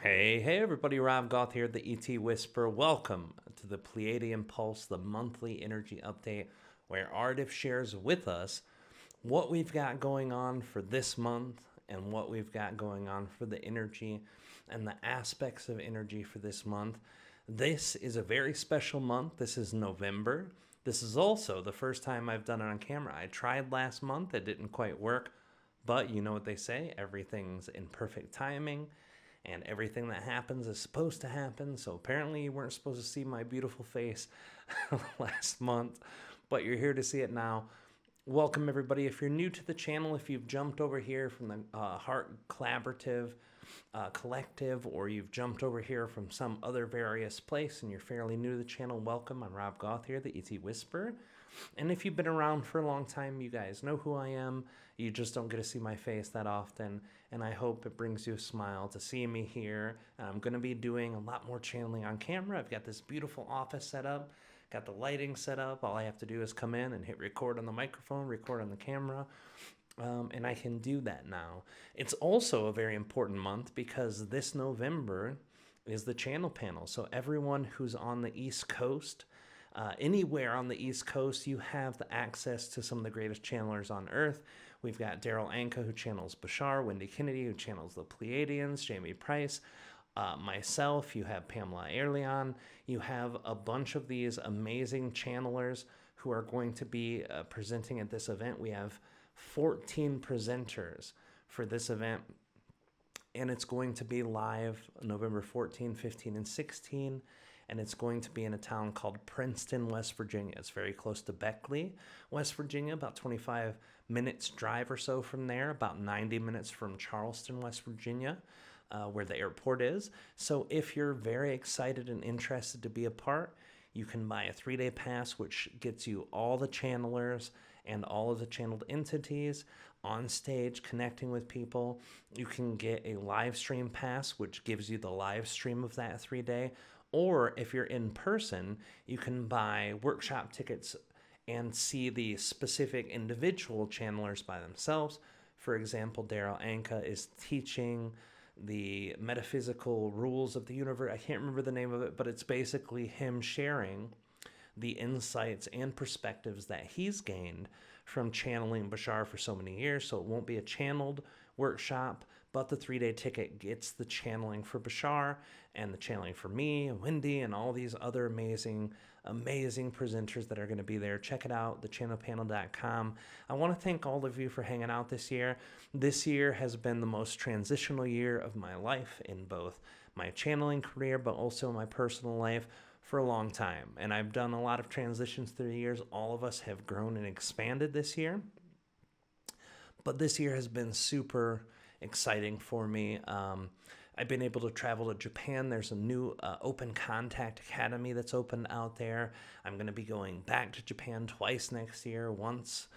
Hey everybody, Rob Gauthier, the ET Whisperer. Welcome to the Pleiadian Pulse, the monthly energy update, where Ardif shares with us what we've got going on for this month and what we've got going on for the energy and the aspects of energy for this month. This is a very special month. This is November. This is also the first time I've done it on camera. I tried last month, it didn't quite work, but you know what they say, everything's in perfect timing. And everything that happens is supposed to happen. So apparently you weren't supposed to see my beautiful face last month, but you're here to see it now. Welcome everybody. If you're new to the channel, if you've jumped over here from the Heart Collaborative Collective, or you've jumped over here from some other various place and you're fairly new to the channel, welcome. I'm Rob Gauthier, the ET Whisperer. And if you've been around for a long time, you guys know who I am. You just don't get to see my face that often. And I hope it brings you a smile to see me here. I'm going to be doing a lot more channeling on camera. I've got this beautiful office set up, got the lighting set up. All I have to do is come in and hit record on the microphone, record on the camera. And I can do that now. It's also a very important month because this November is the channel panel. So everyone who's on the East Coast, anywhere on the East Coast, you have the access to some of the greatest channelers on Earth. We've got Darryl Anka, who channels Bashar, Wendy Kennedy, who channels the Pleiadians, Jamye Price, myself, you have Pamela Aaralyn. You have a bunch of these amazing channelers who are going to be presenting at this event. We have 14 presenters for this event, and it's going to be live November 14, 15, and 16. And it's going to be in a town called Princeton, West Virginia. It's very close to Beckley, West Virginia, about 25 minutes drive or so from there, about 90 minutes from Charleston, West Virginia, where the airport is. So if you're very excited and interested to be a part, you can buy a 3-day pass, which gets you all the channelers and all of the channeled entities on stage connecting with people. You can get a live stream pass, which gives you the live stream of that 3-day. Or if you're in person, you can buy workshop tickets and see the specific individual channelers by themselves. For example, Darryl Anka is teaching the metaphysical rules of the universe. I can't remember the name of it, but it's basically him sharing the insights and perspectives that he's gained from channeling Bashar for so many years. So it won't be a channeled workshop, but the 3-day ticket gets the channeling for Bashar and the channeling for me and Wendy and all these other amazing presenters that are going to be there. Check it out, thechannelpanel.com. I want to thank all of you for hanging out this year. This year has been the most transitional year of my life in both my channeling career, but also my personal life for a long time. And I've done a lot of transitions through the years. All of us have grown and expanded this year. But this year has been super exciting for me. I've been able to travel to Japan. There's a new Open Contact Academy that's opened out there. I'm going to be going back to Japan twice next year, once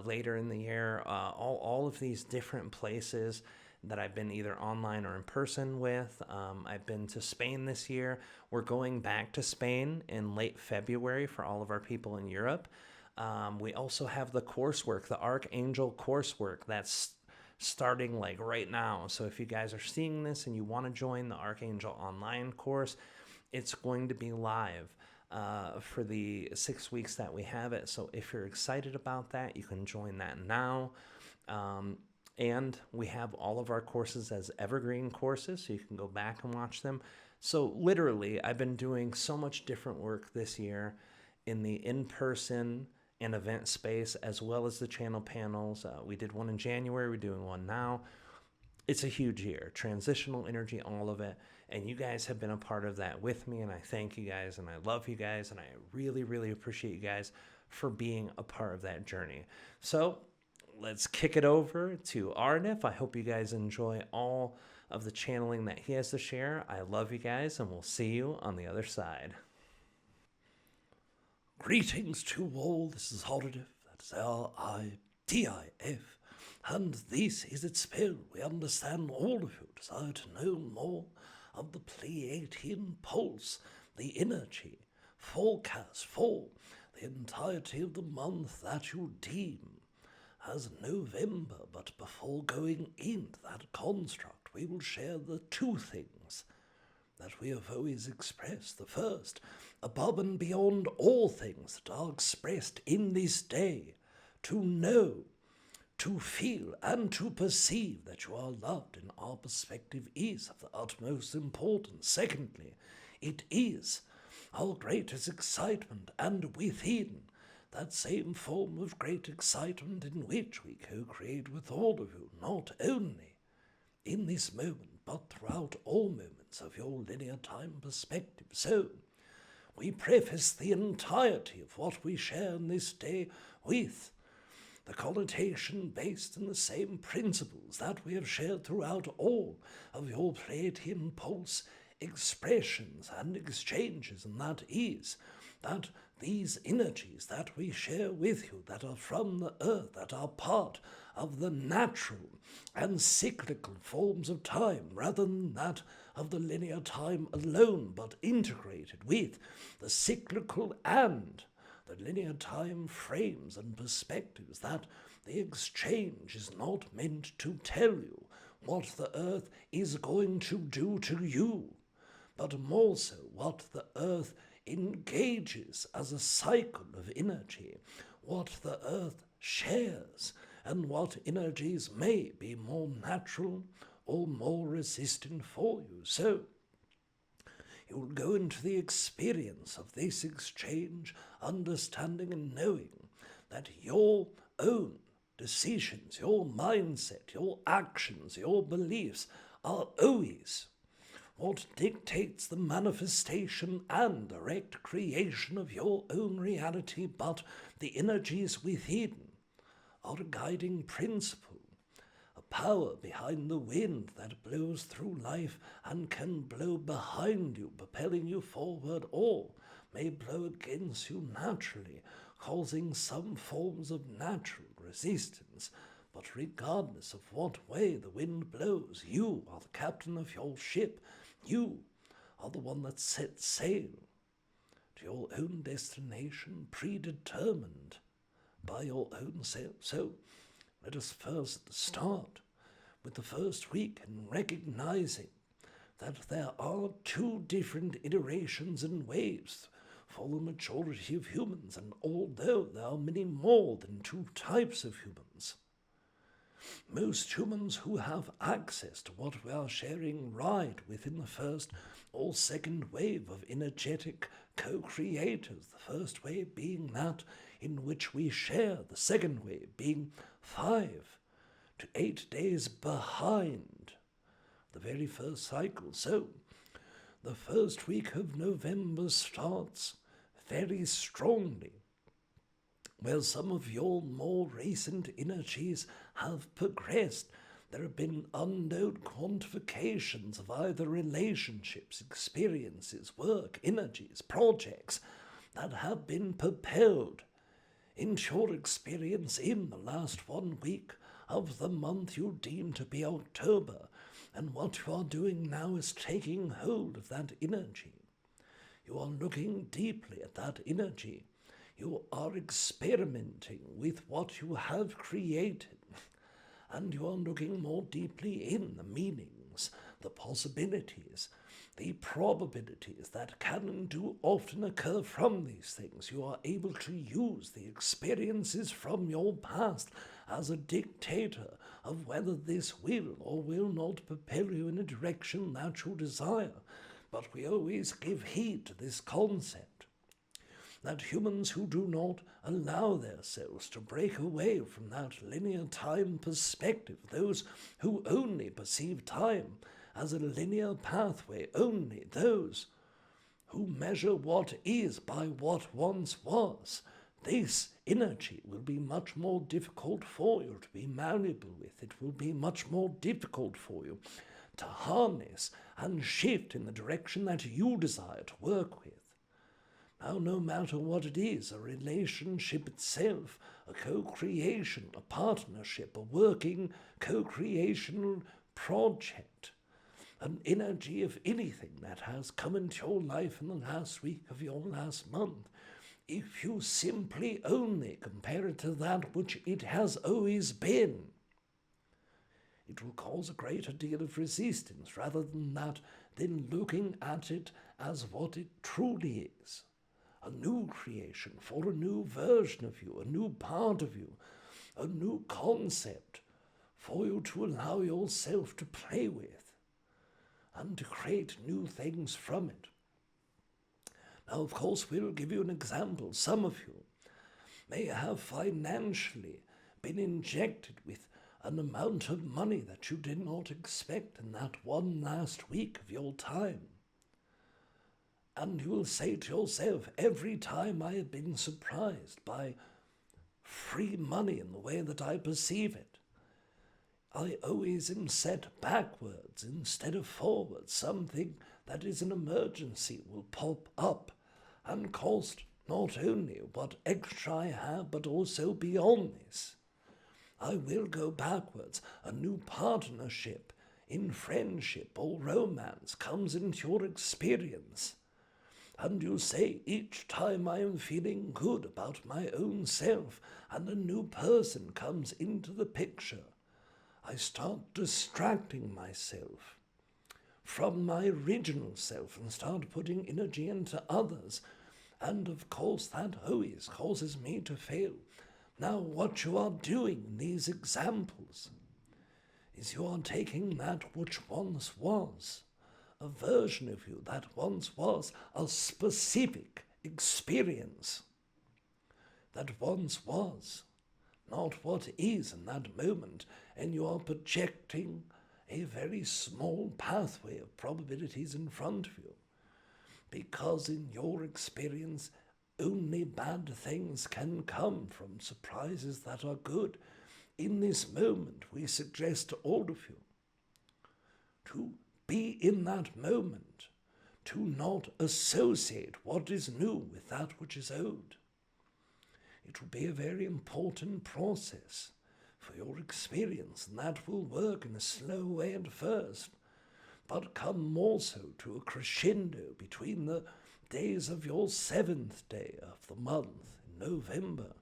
later in the year. All of these different places that I've been either online or in person with. I've been to Spain this year. We're going back to Spain in late February for all of our people in Europe. We also have the coursework, the Archangel coursework that's starting like right now. So if you guys are seeing this and you want to join the Archangel online course, it's going to be live for the 6 weeks that we have it. So if you're excited about that, you can join that now. And we have all of our courses as evergreen courses, so you can go back and watch them. So literally, I've been doing so much different work this year in the in-person and event space, as well as the channel panels. We did one in January, we're doing one now. It's a huge year, transitional energy, all of it. And you guys have been a part of that with me, and I thank you guys, and I love you guys, and I really, really appreciate you guys for being a part of that journey. So let's kick it over to Ardif. I hope you guys enjoy all of the channeling that he has to share. I love you guys, and we'll see you on the other side. Greetings to all, this is Ardif, that's L-I-D-I-F, and this is its spell. We understand all of you desire to know more of the Pleiadian pulse, the energy forecast for the entirety of the month that you deem as November. But before going into that construct, that we will share the two things that we have always expressed. The first, above and beyond all things that are expressed in this day, to know, to feel, and to perceive that you are loved in our perspective is of the utmost importance. Secondly, it is our greatest excitement, and within that same form of great excitement in which we co-create with all of you, not only in this moment, but throughout all moments of your linear time perspective. So, we preface the entirety of what we share in this day with the connotation based on the same principles that we have shared throughout all of your Pleiadian pulse expressions and exchanges, and that is that these energies that we share with you, that are from the earth, that are part of the natural and cyclical forms of time, rather than that of the linear time alone, but integrated with the cyclical and the linear time frames and perspectives, that the exchange is not meant to tell you what the earth is going to do to you, but more so what the earth engages as a cycle of energy, what the earth shares, and what energies may be more natural or more resistant for you. So, you will go into the experience of this exchange, understanding and knowing that your own decisions, your mindset, your actions, your beliefs are always what dictates the manifestation and direct creation of your own reality, but the energies within are a guiding principle, a power behind the wind that blows through life and can blow behind you, propelling you forward, or may blow against you naturally, causing some forms of natural resistance. But regardless of what way the wind blows, you are the captain of your ship. You are the one that sets sail to your own destination, predetermined by your own self. So let us first start with the first week in recognizing that there are two different iterations and waves for the majority of humans, and although there are many more than two types of humans, most humans who have access to what we are sharing ride within the first or second wave of energetic co-creators, the first wave being that in which we share, the second wave being 5 to 8 days behind the very first cycle. So, the first week of November starts very strongly, where some of your more recent energies have progressed. There have been unknown quantifications of either relationships, experiences, work, energies, projects that have been propelled into your experience in the last 1 week of the month you deem to be October. And what you are doing now is taking hold of that energy. You are looking deeply at that energy. You are experimenting with what you have created, and you are looking more deeply in the meanings, the possibilities, the probabilities that can and do often occur from these things. You are able to use the experiences from your past as a dictator of whether this will or will not propel you in a direction that you desire. But we always give heed to this concept that humans who do not allow themselves to break away from that linear time perspective, those who only perceive time as a linear pathway, only those who measure what is by what once was, this energy will be much more difficult for you to be malleable with. It will be much more difficult for you to harness and shift in the direction that you desire to work with. Now, no matter what it is, a relationship itself, a co-creation, a partnership, a working co-creational project, an energy of anything that has come into your life in the last week of your last month, if you simply only compare it to that which it has always been, it it will cause a greater deal of resistance rather than looking at it as what it truly is. A new creation for a new version of you, a new part of you, a new concept for you to allow yourself to play with and to create new things from it. Now, of course, we'll give you an example. Some of you may have financially been injected with an amount of money that you did not expect in that one last week of your time. And you will say to yourself, every time I have been surprised by free money in the way that I perceive it, I always am set backwards instead of forwards. Something that is an emergency will pop up and cost not only what extra I have, but also beyond this. I will go backwards. A new partnership in friendship or romance comes into your experience. And you say, each time I am feeling good about my own self and a new person comes into the picture, I start distracting myself from my original self and start putting energy into others. And of course that always causes me to fail. Now what you are doing in these examples is you are taking that which once was, a version of you that once was, a specific experience that once was, not what is in that moment, and you are projecting a very small pathway of probabilities in front of you, because in your experience only bad things can come from surprises that are good. In this moment, we suggest to all of you to be in that moment, to not associate what is new with that which is old. It will be a very important process for your experience, and that will work in a slow way at first, but come more so to a crescendo between the days of your 7th day of the month in November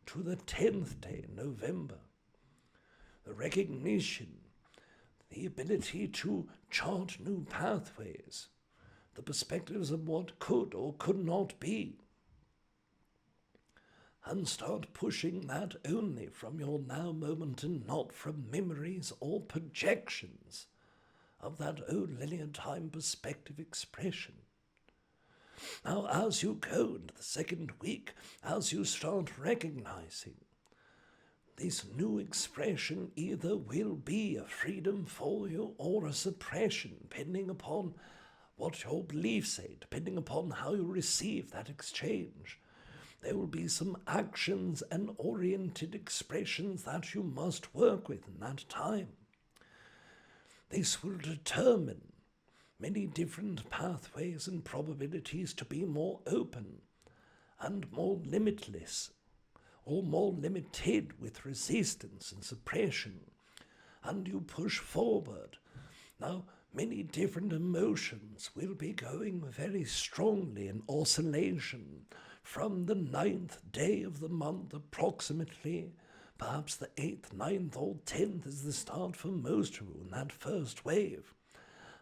to the 10th day in November. The recognition, the ability to chart new pathways, the perspectives of what could or could not be, and start pushing that only from your now moment and not from memories or projections of that old linear time perspective expression. Now, as you go into the second week, as you start recognizing this new expression either will be a freedom for you or a suppression, depending upon what your beliefs say, depending upon how you receive that exchange. There will be some actions and oriented expressions that you must work with in that time. This will determine many different pathways and probabilities to be more open and more limitless, or more limited with resistance and suppression, and you push forward. Now, many different emotions will be going very strongly in oscillation from the 9th day of the month approximately. Perhaps the 8th, 9th, or 10th is the start for most of you in that first wave,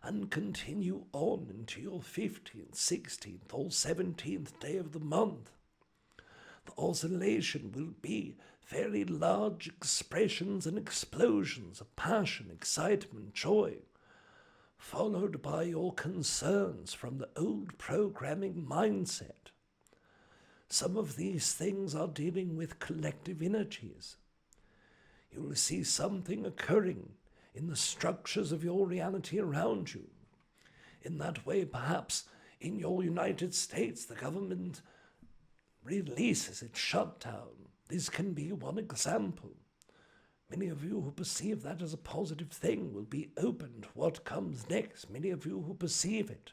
and continue on into your 15th, 16th, or 17th day of the month. The oscillation will be very large expressions and explosions of passion, excitement, joy, followed by your concerns from the old programming mindset. Some of these things are dealing with collective energies. You will see something occurring in the structures of your reality around you. In that way, perhaps in your United States, the government releases its shutdown. This can be one example. Many of you who perceive that as a positive thing will be open to what comes next. Many of you who perceive it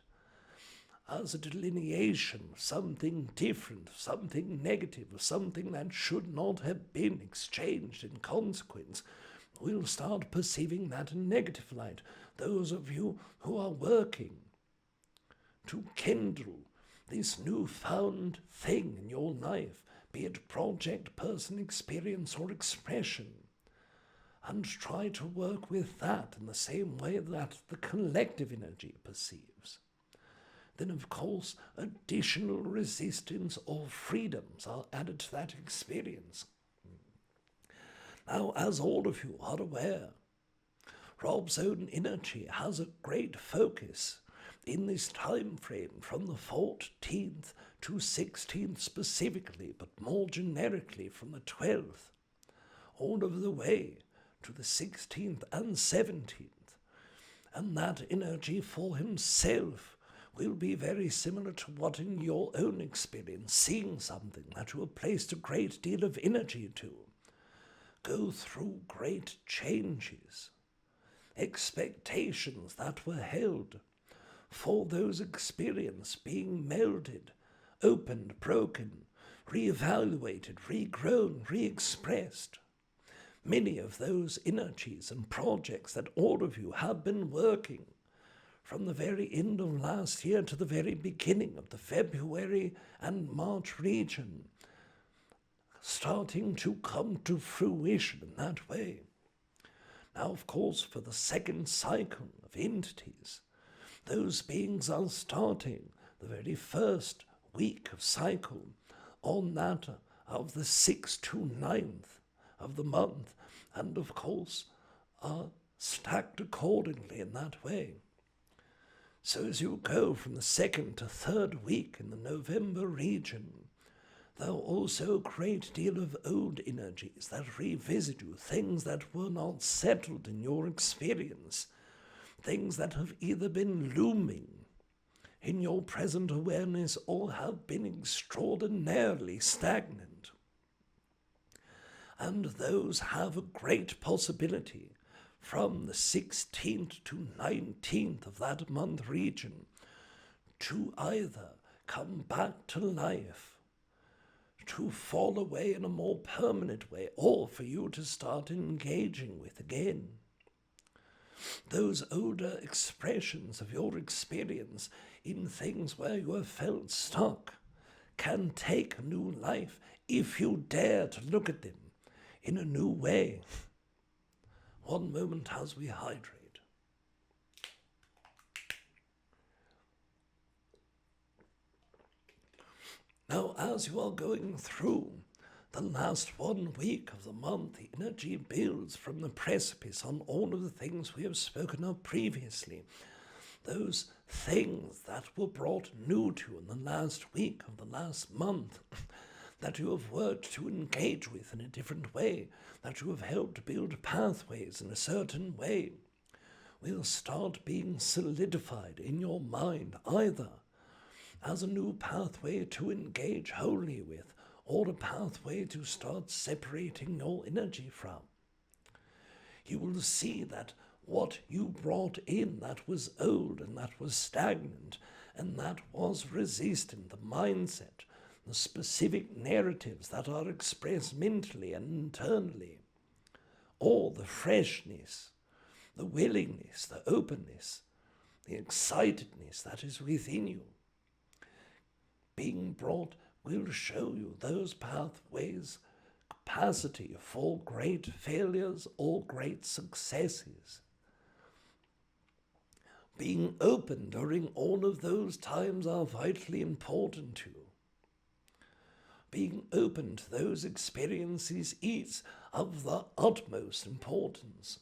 as a delineation of something different, something negative, or something that should not have been exchanged in consequence, will start perceiving that in negative light. Those of you who are working to kindle this newfound thing in your life, be it project, person, experience, or expression, and try to work with that in the same way that the collective energy perceives, then of course additional resistance or freedoms are added to that experience. Now, as all of you are aware, Rob's own energy has a great focus in this time frame from the 14th to 16th specifically, but more generically from the 12th, all of the way to the 16th and 17th. And that energy for himself will be very similar to what in your own experience, seeing something that you have placed a great deal of energy to, go through great changes, expectations that were held, for those experiences being melded, opened, broken, re-evaluated, regrown, re-expressed. Many of those energies and projects that all of you have been working from the very end of last year to the very beginning of the February and March region, starting to come to fruition in that way. Now, of course, for the second cycle of entities, those beings are starting the very first week of cycle on that of the 6th to 9th of the month, and of course are stacked accordingly in that way. So as you go from the 2nd to 3rd week in the November region, there are also a great deal of old energies that revisit you, things that were not settled in your experience, things that have either been looming in your present awareness or have been extraordinarily stagnant. And those have a great possibility from the 16th to 19th of that month region to either come back to life, to fall away in a more permanent way, or for you to start engaging with again. Those older expressions of your experience in things where you have felt stuck can take new life if you dare to look at them in a new way. One moment as we hydrate. Now, as you are going through the last 1 week of the month, the energy builds from the precipice on all of the things we have spoken of previously. Those things that were brought new to you in the last week of the last month, that you have worked to engage with in a different way, that you have helped build pathways in a certain way, will start being solidified in your mind, either as a new pathway to engage wholly with, or a pathway to start separating your energy from. You will see that what you brought in that was old and that was stagnant and that was resistant, the mindset, the specific narratives that are expressed mentally and internally, all the freshness, the willingness, the openness, the excitedness that is within you, being brought will show you those pathways, capacity for great failures or great successes. Being open during all of those times are vitally important to you. Being open to those experiences is of the utmost importance.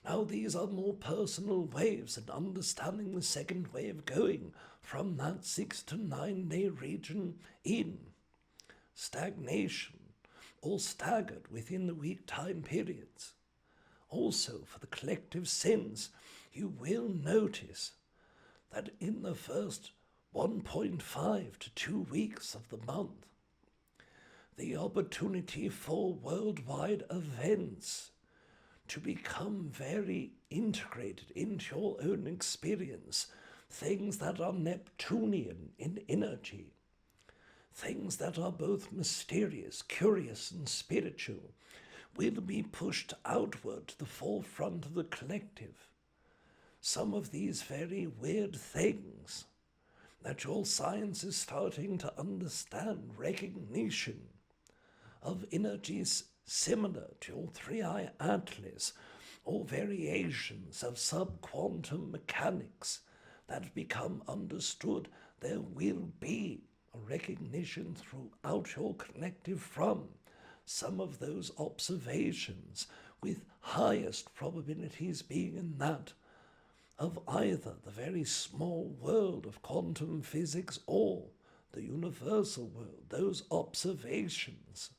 Now, these are more personal waves, and understanding the second way of going from that 6 to 9 day region in stagnation or staggered within the week time periods. Also, for the collective sense, you will notice that in the first 1.5 to 2 weeks of the month, the opportunity for worldwide events to become very integrated into your own experience, things that are Neptunian in energy, things that are both mysterious, curious, and spiritual, will be pushed outward to the forefront of the collective. Some of these very weird things that your science is starting to understand, recognition of energies similar to your three-eye atlas, or variations of subquantum mechanics that become understood, there will be a recognition throughout your collective from some of those observations, with highest probabilities being in that of either the very small world of quantum physics or the universal world. Those observations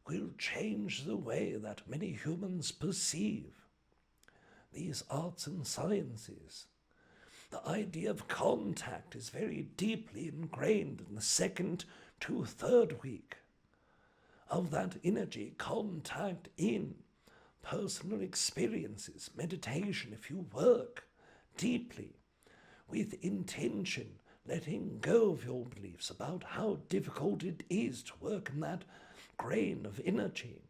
will change the way that many humans perceive these arts and sciences. The idea of contact is very deeply ingrained in the second to third week of that energy. Contact in personal experiences, meditation, if you work deeply with intention, letting go of your beliefs about how difficult it is to work in that grain of energy,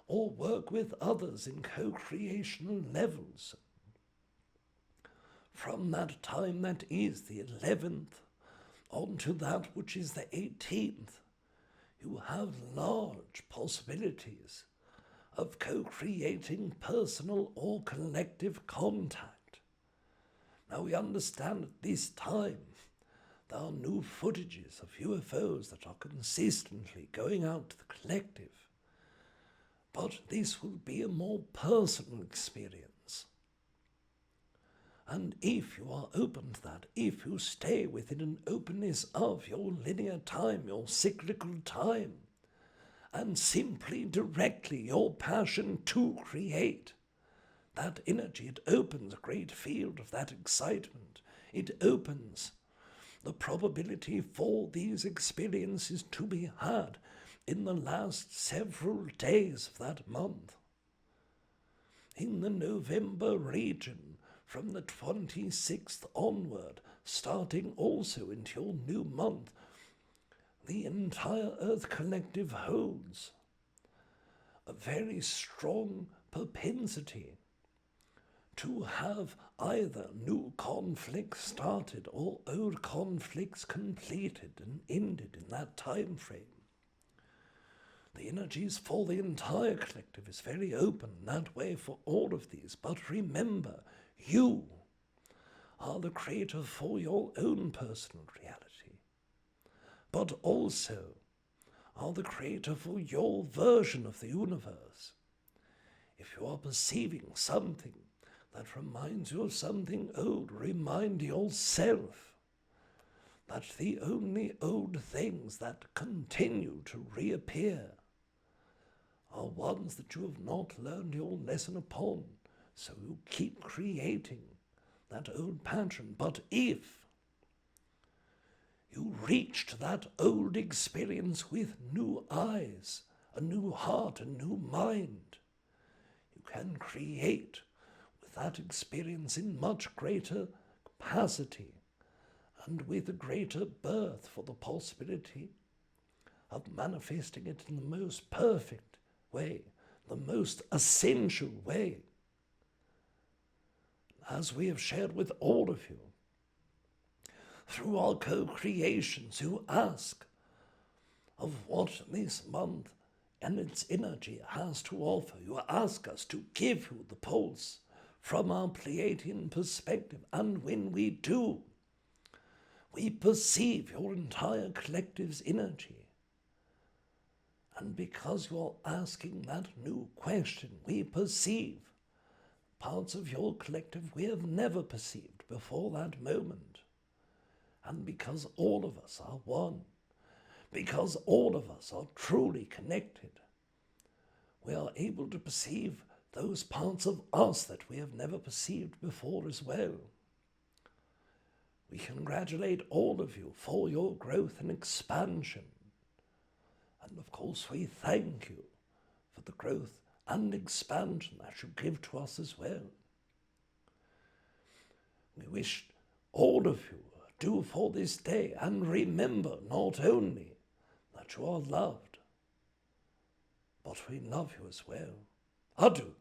or work with others in co-creational levels. From that time that is the 11th on to that which is the 18th, you have large possibilities of co-creating personal or collective contact. Now we understand at this time there are new footages of UFOs that are consistently going out to the collective, but this will be a more personal experience. And if you are open to that, if you stay within an openness of your linear time, your cyclical time, and simply directly your passion to create that energy, it opens a great field of that excitement. It opens the probability for these experiences to be had in the last several days of that month. In the November region, from the 26th onward, starting also into your new month, the entire Earth Collective holds a very strong propensity to have either new conflicts started or old conflicts completed and ended in that time frame. The energies for the entire collective is very open that way for all of these. But remember, you are the creator for your own personal reality, but also are the creator for your version of the universe. If you are perceiving something that reminds you of something old, remind yourself that the only old things that continue to reappear are ones that you have not learned your lesson upon. So you keep creating that old pattern. But if you reach to that old experience with new eyes, a new heart, a new mind, you can create with that experience in much greater capacity and with a greater birth for the possibility of manifesting it in the most perfect way, the most essential way. As we have shared with all of you, through our co-creations, you ask of what this month and its energy has to offer. You ask us to give you the pulse from our Pleiadian perspective, and when we do, we perceive your entire collective's energy. And because you are asking that new question, we perceive parts of your collective we have never perceived before that moment. And because all of us are one, because all of us are truly connected, we are able to perceive those parts of us that we have never perceived before as well. We congratulate all of you for your growth and expansion. And of course we thank you for the growth and expansion that you give to us as well. We wish all of you do for this day, and remember not only that you are loved, but we love you as well. Adieu.